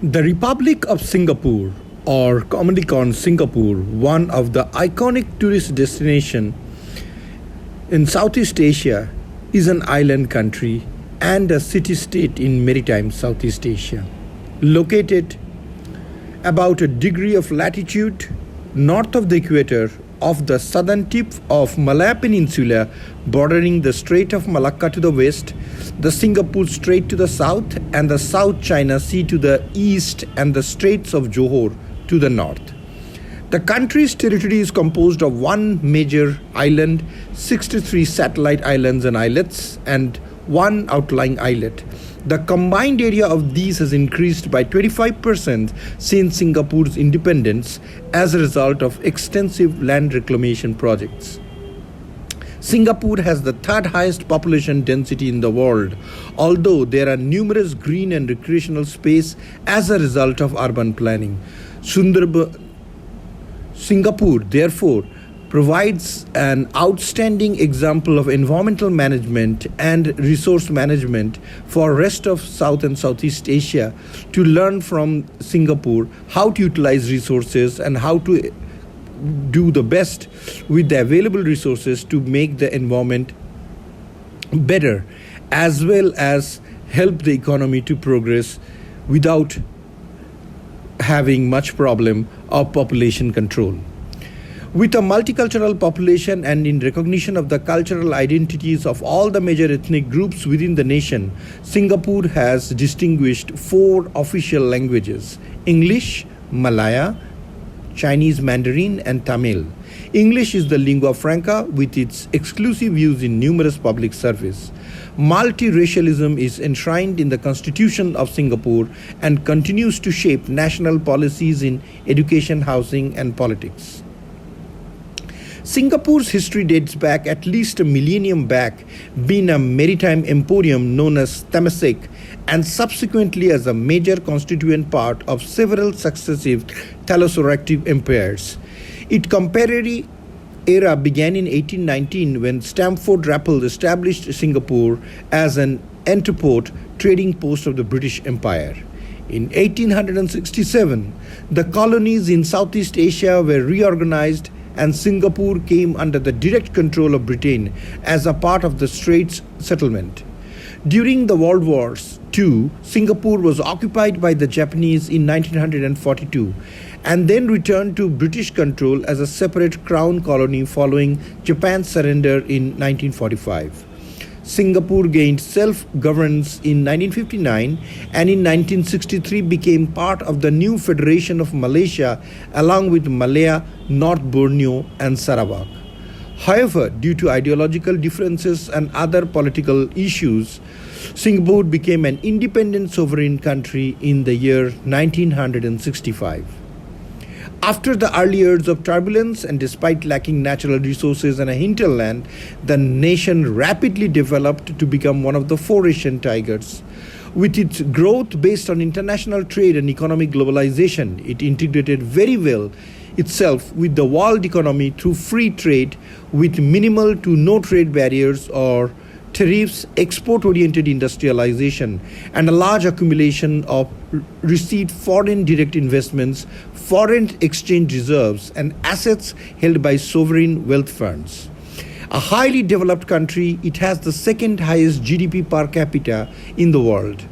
The Republic of Singapore, or commonly called Singapore, one of the iconic tourist destinations in Southeast Asia, is an island country and a city-state in maritime Southeast Asia. Located about a degree of latitude north of the equator of the southern tip of Malaya Peninsula, bordering the Strait of Malacca to the west, the Singapore Strait to the south, and the South China Sea to the east, and the Straits of Johor to the north. The country's territory is composed of one major island, 63 satellite islands and islets, and one outlying islet. The combined area of these has increased by 25% since Singapore's independence as a result of extensive land reclamation projects. Singapore has the third highest population density in the world, although there are numerous green and recreational space as a result of urban planning. Singapore, therefore, provides an outstanding example of environmental management and resource management for rest of South and Southeast Asia to learn from Singapore how to utilize resources and how to do the best with the available resources to make the environment better, as well as help the economy to progress without having much problem of population control. With a multicultural population and in recognition of the cultural identities of all the major ethnic groups within the nation, Singapore has distinguished 4 official languages: English, Malaya, Chinese Mandarin, and Tamil. English is the lingua franca with its exclusive use in numerous public service. Multiracialism is enshrined in the Constitution of Singapore and continues to shape national policies in education, housing, and politics. Singapore's history dates back at least a millennium back, being a maritime emporium known as Temasek, and subsequently as a major constituent part of several successive Thalassocratic empires. Its contemporary era began in 1819 when Stamford Raffles established Singapore as an entrepôt trading post of the British Empire. In 1867, the colonies in Southeast Asia were reorganized and Singapore came under the direct control of Britain as a part of the Straits settlement. During the World Wars II, Singapore was occupied by the Japanese in 1942 and then returned to British control as a separate crown colony following Japan's surrender in 1945. Singapore gained self-governance in 1959 and in 1963 became part of the new Federation of Malaysia along with Malaya, North Borneo and Sarawak. However, due to ideological differences and other political issues, Singapore became an independent sovereign country in the year 1965. After the early years of turbulence and despite lacking natural resources and a hinterland, the nation rapidly developed to become one of the 4 Asian tigers. With its growth based on international trade and economic globalization, it integrated very well itself with the world economy through free trade with minimal to no trade barriers or tariffs, export-oriented industrialization, and a large accumulation of received foreign direct investments, foreign exchange reserves, and assets held by sovereign wealth funds. A highly developed country, it has the second highest GDP per capita in the world.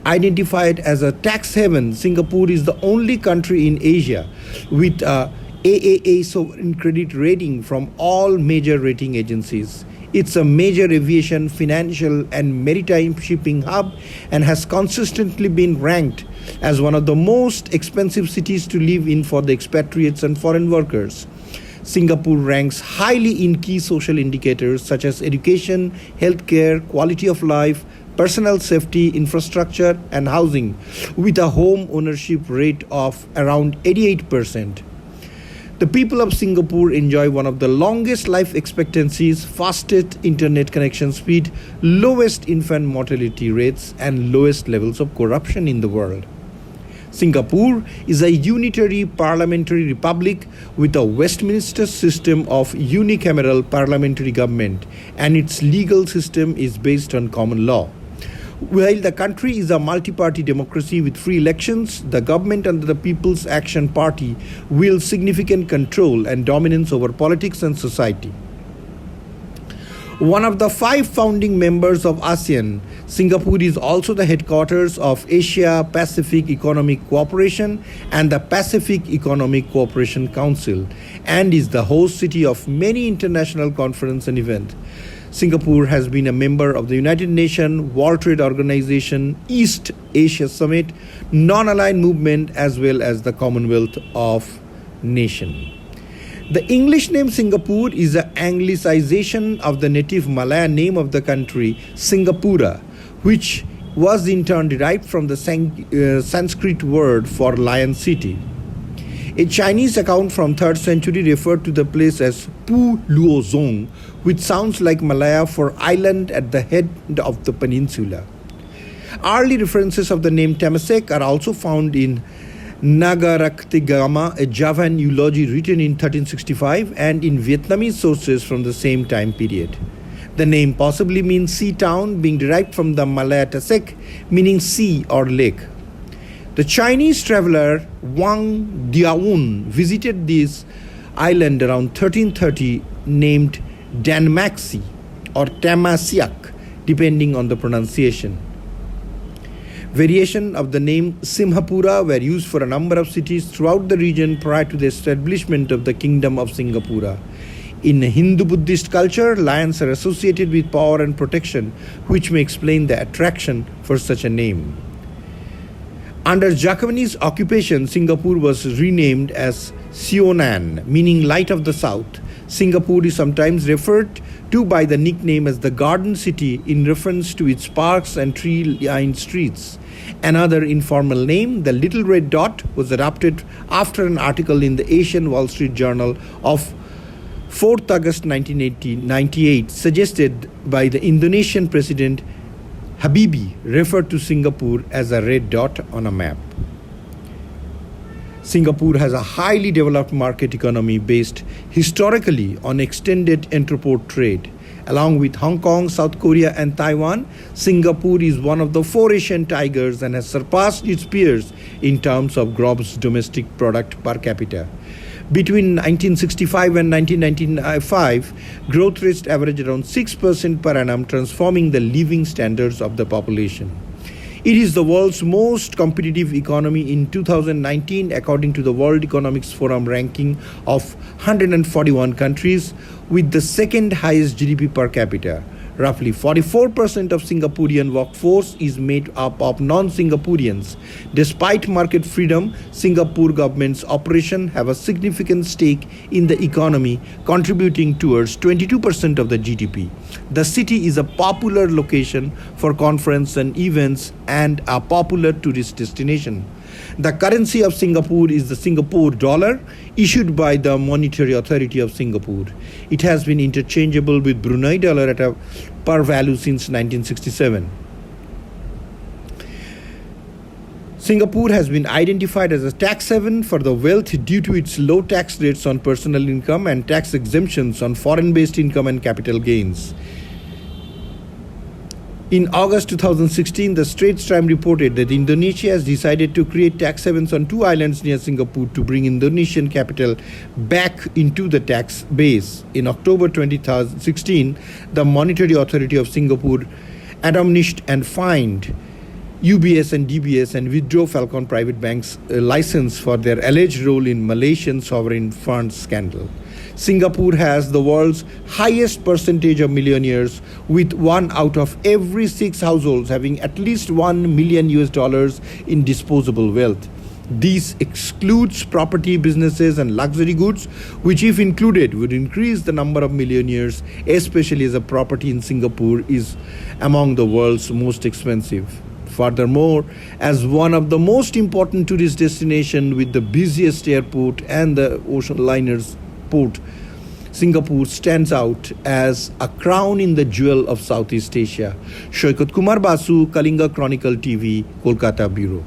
Identified as a tax haven, Singapore is the only country in Asia with a AAA sovereign credit rating from all major rating agencies. It's a major aviation, financial, and maritime shipping hub and has consistently been ranked as one of the most expensive cities to live in for the expatriates and foreign workers. Singapore ranks highly in key social indicators such as education, healthcare, quality of life, personal safety, infrastructure, and housing, with a home ownership rate of around 88%. The people of Singapore enjoy one of the longest life expectancies, fastest internet connection speed, lowest infant mortality rates, and lowest levels of corruption in the world. Singapore is a unitary parliamentary republic with a Westminster system of unicameral parliamentary government, and its legal system is based on common law. While the country is a multi-party democracy with free elections, the government under the People's Action Party wields significant control and dominance over politics and society. One of the 5 founding members of ASEAN, Singapore is also the headquarters of Asia Pacific Economic Cooperation and the Pacific Economic Cooperation Council, and is the host city of many international conferences and events. Singapore has been a member of the United Nations, World Trade Organization, East Asia Summit, Non-Aligned Movement, as well as the Commonwealth of Nations. The English name Singapore is an anglicization of the native Malay name of the country, Singapura, which was in turn derived from the Sanskrit word for lion city. A Chinese account from 3rd century referred to the place as Pu Luozong, which sounds like Malaya for island at the head of the peninsula. Early references of the name Temasek are also found in Nagaraktigama, a Javan eulogy written in 1365, and in Vietnamese sources from the same time period. The name possibly means sea town, being derived from the Malay Tasek, meaning sea or lake. The Chinese traveler Wang Diaoun visited this island around 1330, named Danmaxi or Tamasiak, depending on the pronunciation. Variations of the name Simhapura were used for a number of cities throughout the region prior to the establishment of the Kingdom of Singapura. In Hindu-Buddhist culture, lions are associated with power and protection, which may explain the attraction for such a name. Under Japanese occupation, Singapore was renamed as Sionan, meaning light of the south. Singapore is sometimes referred to by the nickname as the Garden City in reference to its parks and tree-lined streets. Another informal name, the Little Red Dot, was adopted after an article in the Asian Wall Street Journal of 4th August 1998 suggested by the Indonesian President Habibie referred to Singapore as a red dot on a map. Singapore has a highly developed market economy based historically on extended interport trade. Along with Hong Kong, South Korea, and Taiwan, Singapore is one of the 4 Asian tigers and has surpassed its peers in terms of gross domestic product per capita. Between 1965 and 1995, growth rates averaged around 6% per annum, transforming the living standards of the population. It is the world's most competitive economy in 2019 according to the World Economic Forum ranking of 141 countries, with the second highest GDP per capita. Roughly 44% of Singaporean workforce is made up of non-Singaporeans. Despite market freedom, Singapore government's operations have a significant stake in the economy, contributing towards 22% of the GDP. The city is a popular location for conferences and events and a popular tourist destination. The currency of Singapore is the Singapore dollar, issued by the Monetary Authority of Singapore. It has been interchangeable with Brunei dollar at a par value since 1967. Singapore has been identified as a tax haven for the wealth due to its low tax rates on personal income and tax exemptions on foreign-based income and capital gains. In August 2016, the Straits Times reported that Indonesia has decided to create tax havens on 2 islands near Singapore to bring Indonesian capital back into the tax base. In October 2016, the Monetary Authority of Singapore admonished and fined UBS and DBS and withdrew Falcon Private Bank's license for their alleged role in Malaysian sovereign fund scandal. Singapore has the world's highest percentage of millionaires, with 1 out of every 6 households having at least $1 million in disposable wealth. This excludes property, businesses, and luxury goods, which, if included, would increase the number of millionaires, especially as a property in Singapore is among the world's most expensive. Furthermore, as one of the most important tourist destinations with the busiest airport and the ocean liners port, Singapore stands out as a crown in the jewel of Southeast Asia. Shoykot Kumar Basu, Kalinga Chronicle TV, Kolkata Bureau.